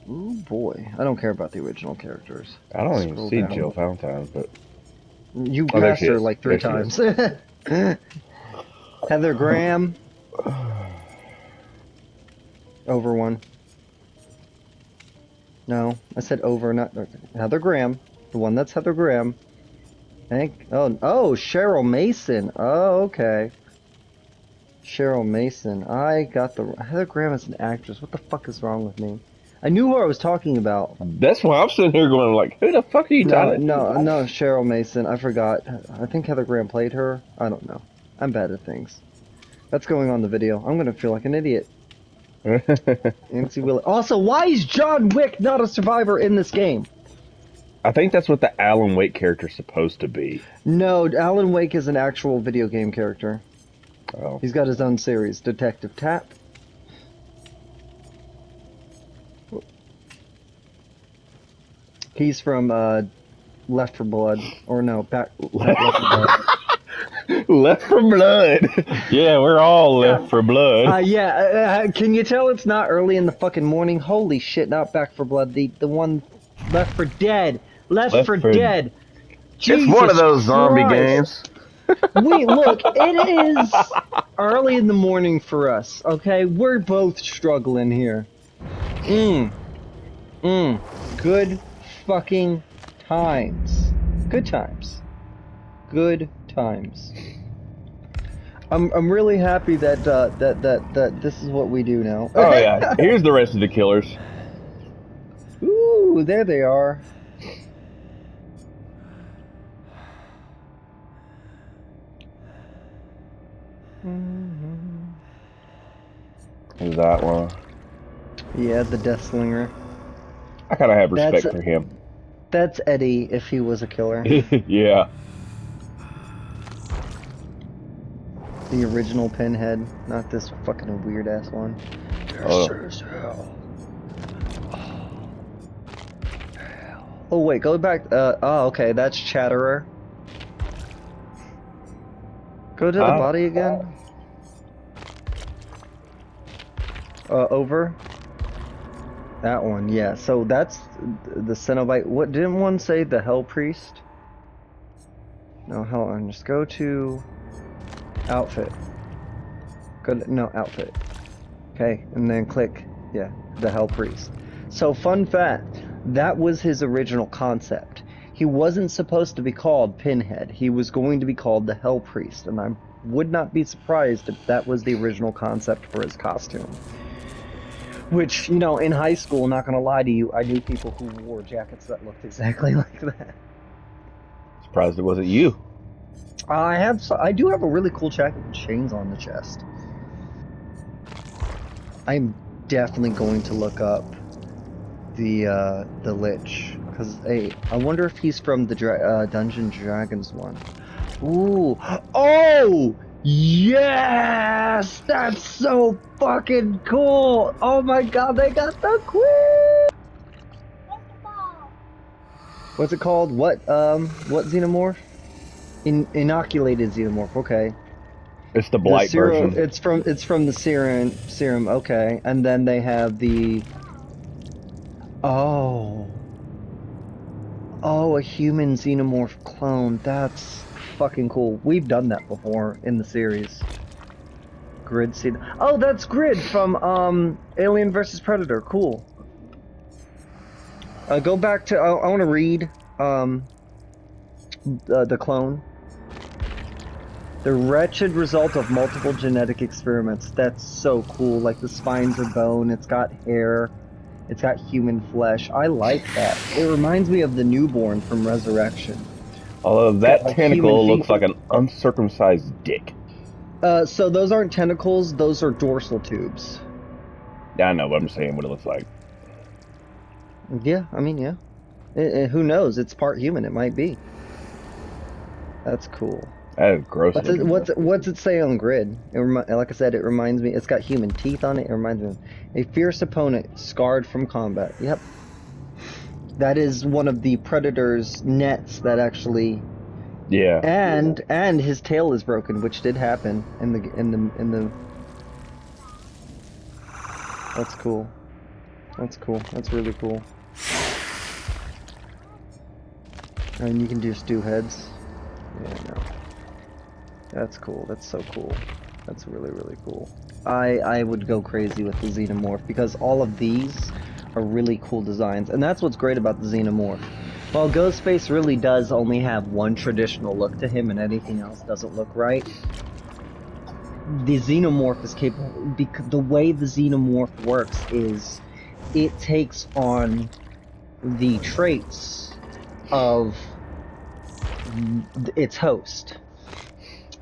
Ooh boy, I don't care about the original characters. I don't even Scroll see down. Jill Valentine, but You oh, there passed she her is. like 3 There she times. Heather Graham. Over one. No, I said over, not Heather Graham. The one that's Heather Graham. Oh, Cheryl Mason. Oh, okay. Cheryl Mason. I got the Heather Graham is an actress. What the fuck is wrong with me? I knew who I was talking about. That's why I'm sitting here going like, who the fuck are you talking No, Cheryl Mason. I forgot. I think Heather Graham played her. I don't know. I'm bad at things. That's going on the video. I'm gonna feel like an idiot. Nancy Willis. Also, why is John Wick not a survivor in this game? I think that's what the Alan Wake character's supposed to be. No, Alan Wake is an actual video game character. Oh. He's got his own series, Detective Tap. He's from Left 4 Blood, or no, Left 4 Blood. Left for Blood. Yeah, we're all left for blood. Can you tell it's not early in the fucking morning? Holy shit, not Back 4 Blood. The one Left 4 Dead. Left 4 Dead. It's one of those zombie games. Look, it is early in the morning for us, okay? We're both struggling here. Good fucking times. Good times. Good times. I'm really happy that that this is what we do now. Oh yeah, here's the rest of the killers. Ooh, there they are. Who's that one? Yeah, the Death Slinger. I kind of have respect for him. That's Eddie if he was a killer. Yeah. The original Pinhead, not this fucking weird ass one. This is hell. Oh wait, go back. Oh, okay, that's Chatterer. Go to the body again. Over. That one, yeah. So that's the Cenobite. What didn't one say? The Hell Priest? No, hold on. Just go to outfit. Go to, no, outfit. Okay, and then click, yeah, the Hell Priest. So, fun fact, that was his original concept. He wasn't supposed to be called Pinhead. He was going to be called the Hell Priest, and I would not be surprised if that was the original concept for his costume. Which, you know, in high school, not gonna lie to you, I knew people who wore jackets that looked exactly like that. Surprised it wasn't you. I do have a really cool jacket with chains on the chest. I'm definitely going to look up the Lich, because hey, I wonder if he's from the Dungeons & Dragons one. Ooh, oh yes, that's so fucking cool! Oh my god, they got the queen. What's it called? What xenomorph? Inoculated xenomorph. Okay. It's the blight version. It's from the serum. Okay, and then they have the. Oh, a human xenomorph clone. That's fucking cool. We've done that before in the series. Grid scene. Oh, that's Grid from Alien vs Predator. Cool. Go back to. I want to read the clone. The wretched result of multiple genetic experiments. That's so cool. Like the spines are bone. It's got hair. It's got human flesh. I like that. It reminds me of the newborn from Resurrection. Although It's got that like human tentacle feet. looks like an uncircumcised dick. So those aren't tentacles. Those are dorsal tubes. Yeah, I know, but I'm saying what it looks like. Yeah, I mean, yeah. Who knows? It's part human. It might be. That's cool. That is gross. What's it say on Grid? Like I said, it reminds me. It's got human teeth on it. It reminds me of a fierce opponent scarred from combat. Yep. That is one of the Predator's nets that actually. Yeah. And his tail is broken, which did happen in the. That's cool. That's cool. That's really cool. And you can just do heads. Yeah, no. That's cool. That's so cool. That's really, really cool. I would go crazy with the Xenomorph because all of these are really cool designs. And that's what's great about the Xenomorph. While Ghostface really does only have one traditional look to him and anything else doesn't look right, the Xenomorph is capable, because the way the Xenomorph works is it takes on the traits of its host.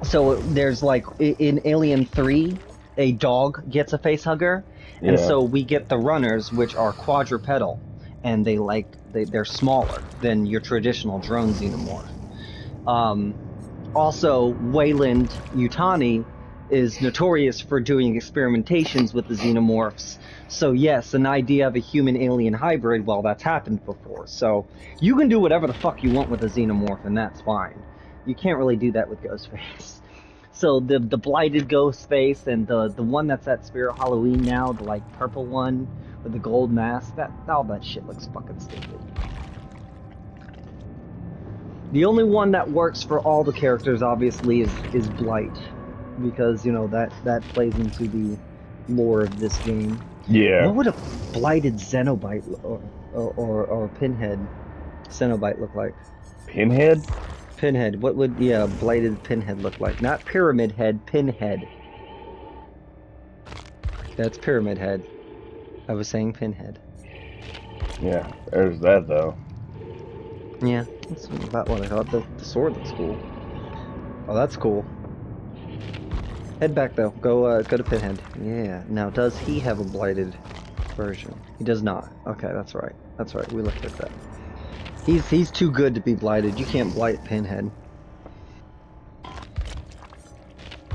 So there's like in Alien 3, a dog gets a facehugger, and so we get the runners, which are quadrupedal, and they're smaller than your traditional drone Xenomorph. Also, Wayland Yutani is notorious for doing experimentations with the Xenomorphs. So yes, an idea of a human-alien hybrid, well, that's happened before. So you can do whatever the fuck you want with a Xenomorph, and that's fine. You can't really do that with Ghostface. So the blighted Ghostface and the one that's at Spirit Halloween now, the like purple one with the gold mask, all that shit looks fucking stupid. The only one that works for all the characters, obviously, is Blight, because you know that plays into the lore of this game. Yeah. What would a blighted Xenobite or Pinhead Xenobite look like? Pinhead? Pinhead. What would blighted Pinhead look like? Not Pyramid Head, Pinhead. That's Pyramid Head. I was saying Pinhead. Yeah, there's that though. Yeah, that's about what I thought. The sword looks cool. Oh, that's cool. Head back though. Go to Pinhead. Yeah. Now, does he have a blighted version? He does not. Okay, that's right. That's right. We looked at that. He's too good to be blighted. You can't blight Pinhead.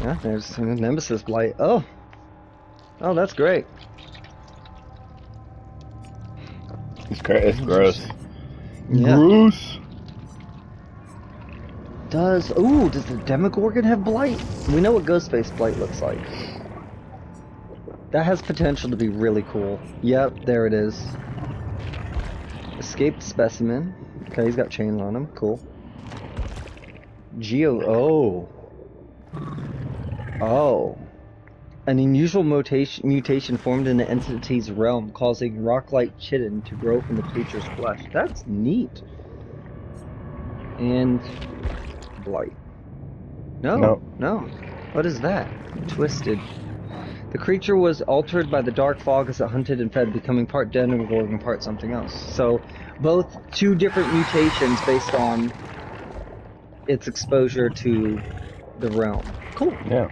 Yeah, there's Nemesis blight. Oh, that's great. It's gross. Yeah. Gross. Does the Demogorgon have blight? We know what Ghostface blight looks like. That has potential to be really cool. Yep, there it is. Escaped specimen. Okay, he's got chains on him. Cool. Oh. An unusual mutation formed in the entity's realm, causing rock-like chitin to grow from the creature's flesh. That's neat. And blight. No. What is that? Twisted. The creature was altered by the dark fog as it hunted and fed, becoming part Demogorgon and part something else. So, both two different mutations based on its exposure to the realm. Cool. Yeah.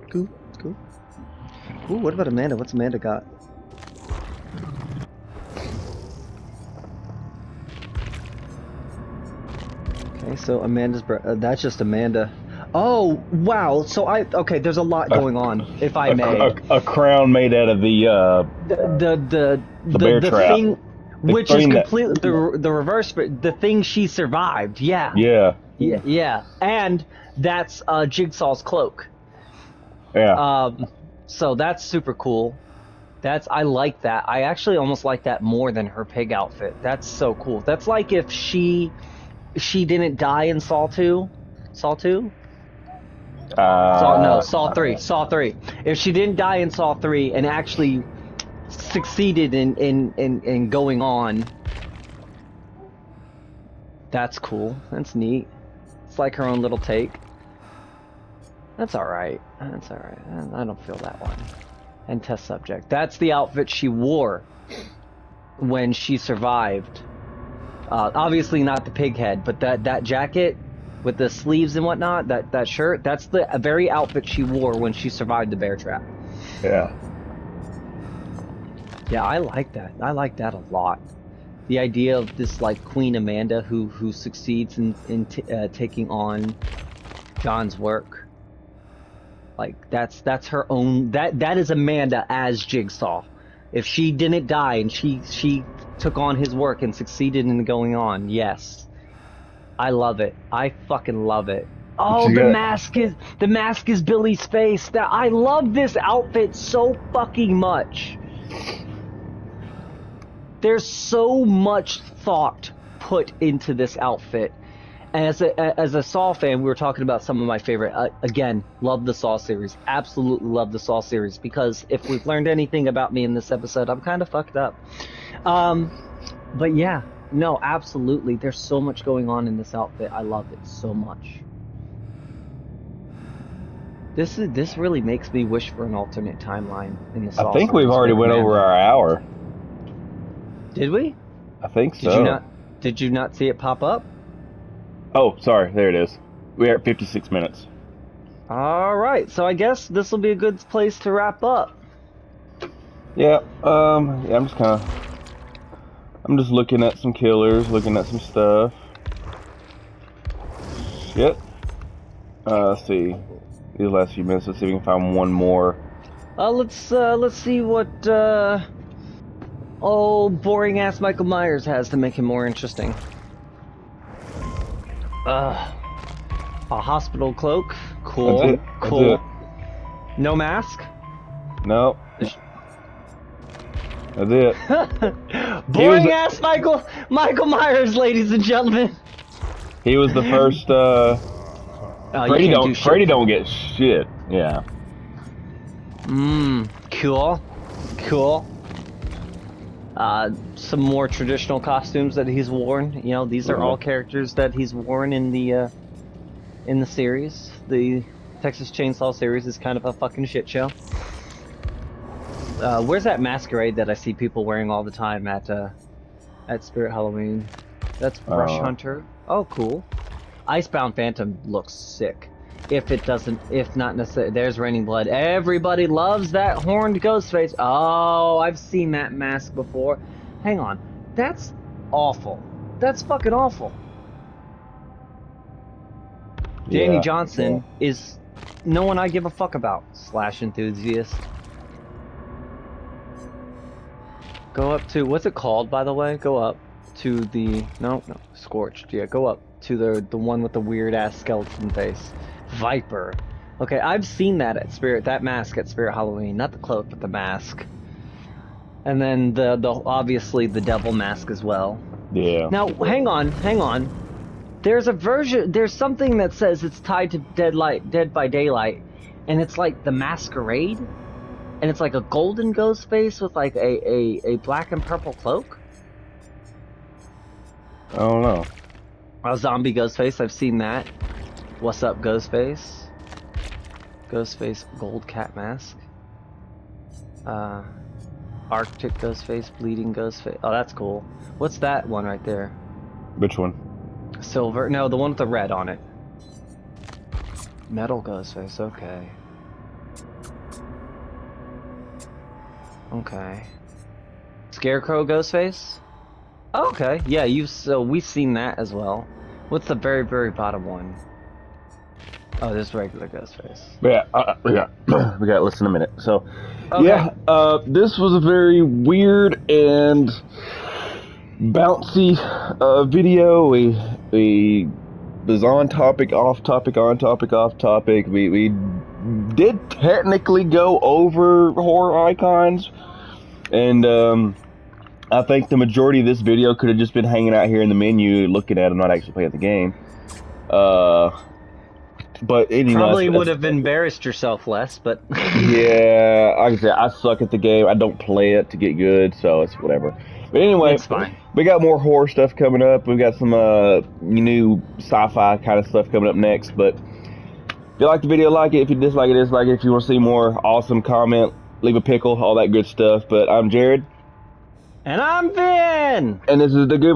Cool. Ooh, what about Amanda? What's Amanda got? Okay, so Amanda's that's just Amanda. Oh, wow. So there's a lot going on, if I may. A crown made out of the bear trap. Thing, which is completely the reverse. The thing she survived. Yeah. And that's Jigsaw's cloak. Yeah. So that's super cool. I like that. I actually almost like that more than her pig outfit. That's so cool. That's like if she didn't die in Saw 2. Saw 2? Saw 3. Saw 3. If she didn't die in Saw 3 and actually succeeded in going on, that's cool. That's neat. It's like her own little take. That's alright. That's alright. I don't feel that one. And test subject. That's the outfit she wore when she survived. Obviously not the pig head, but that jacket with the sleeves and whatnot, that shirt, that's the very outfit she wore when she survived the bear trap. Yeah. Yeah, I like that. I like that a lot. The idea of this like Queen Amanda who succeeds in taking on John's work. Like that's her own. That is Amanda as Jigsaw. If she didn't die and she took on his work and succeeded in going on, yes, I love it. I fucking love it. Oh, the mask is Billy's face. I love this outfit so fucking much. There's so much thought put into this outfit. And as a Saw fan, we were talking about some of my favorite. Again, love the Saw series. Absolutely love the Saw series, because if we've learned anything about me in this episode, I'm kind of fucked up. But yeah, no, absolutely. There's so much going on in this outfit. I love it so much. This really makes me wish for an alternate timeline in the Saw I think series we've already went over our hour. Did we? I think so. Did you not see it pop up? Oh, sorry. There it is. We're at 56 minutes. All right. So I guess this will be a good place to wrap up. Yeah. Yeah, I'm just looking at some killers, looking at some stuff. Shit. Let's see. These last few minutes. Let's see if we can find one more. Let's see what old boring ass Michael Myers has to make him more interesting. A hospital cloak. Cool. That's it. Cool. That's it. No mask? No. That's it. Boring ass Michael Myers, ladies and gentlemen. He was the first Freddy don't get shit. Yeah. Cool. Cool. Some more traditional costumes that he's worn. You know, these are all characters that he's worn in the series. The Texas Chainsaw series is kind of a fucking shit show. Where's that masquerade that I see people wearing all the time at Spirit Halloween? That's Brush Hunter. Oh, cool. Icebound Phantom looks sick. If not necessarily, there's Raining Blood. Everybody loves that horned ghost face. Oh, I've seen that mask before. Hang on. That's awful. That's fucking awful. Yeah. Danny Johnson is no one I give a fuck about. Slash enthusiast. Go up to, what's it called, by the way? Go up to the, no, Scorched. Yeah, go up to the one with the weird ass skeleton face. Viper. Okay, I've seen that that mask at Spirit Halloween. Not the cloak, but the mask. And then the obviously the devil mask as well. Yeah. Now, hang on. There's a version, there's something that says it's tied to Dead by Daylight, and it's like the Masquerade, and it's like a golden ghost face with like a black and purple cloak. I don't know. A zombie ghost face, I've seen that. What's up, Ghostface? Ghostface gold cat mask. Arctic Ghostface, bleeding Ghostface. Oh, that's cool. What's that one right there? Which one? Silver. No, the one with the red on it. Metal Ghostface. Okay. Okay. Scarecrow Ghostface. Oh, okay. Yeah, we've seen that as well. What's the very, very bottom one? Oh, this regular Ghostface. Yeah, we got less than a minute. So, okay. Yeah, this was a very weird and bouncy video. We was on topic, off topic, on topic, off topic. We did technically go over horror icons, and I think the majority of this video could have just been hanging out here in the menu, looking at them, not actually playing the game. But anyway, Probably would have embarrassed yourself less, but yeah, like I said, I suck at the game. I don't play it to get good, so it's whatever. But anyway, it's fine. we got more horror stuff coming up. We've got some new sci-fi kind of stuff coming up next. But if you like the video, like it. If you dislike it, dislike it. If you want to see more, awesome, comment, leave a pickle, all that good stuff. But I'm Jared. And I'm Vin! And this is the Good